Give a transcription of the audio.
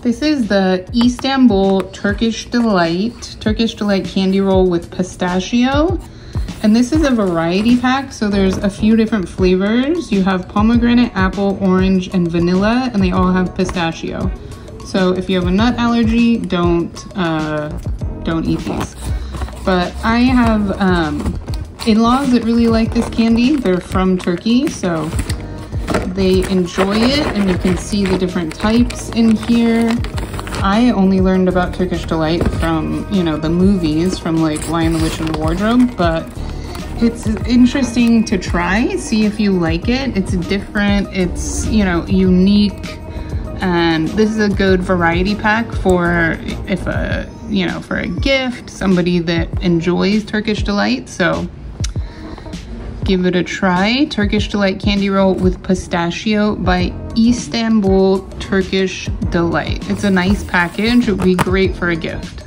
This is the Eastanbul Turkish Delight candy roll with pistachio. And this is a variety pack, so there's a few different flavors. You have pomegranate, apple, orange, and vanilla, and they all have pistachio. So if you have a nut allergy, don't eat these. But I have in-laws that really like this candy. They're from Turkey, so they enjoy it, and you can see the different types in here. I only learned about Turkish Delight from, you know, the movies, from like Lion, the Witch, and the Wardrobe, but it's interesting to try, see if you like it. It's different, it's, you know, unique, and this is a good variety pack for if a, you know, for a gift, somebody that enjoys Turkish Delight. So give it a try. Turkish Delight candy roll with pistachio by Eastanbul Turkish Delight. It's a nice package. It would be great for a gift.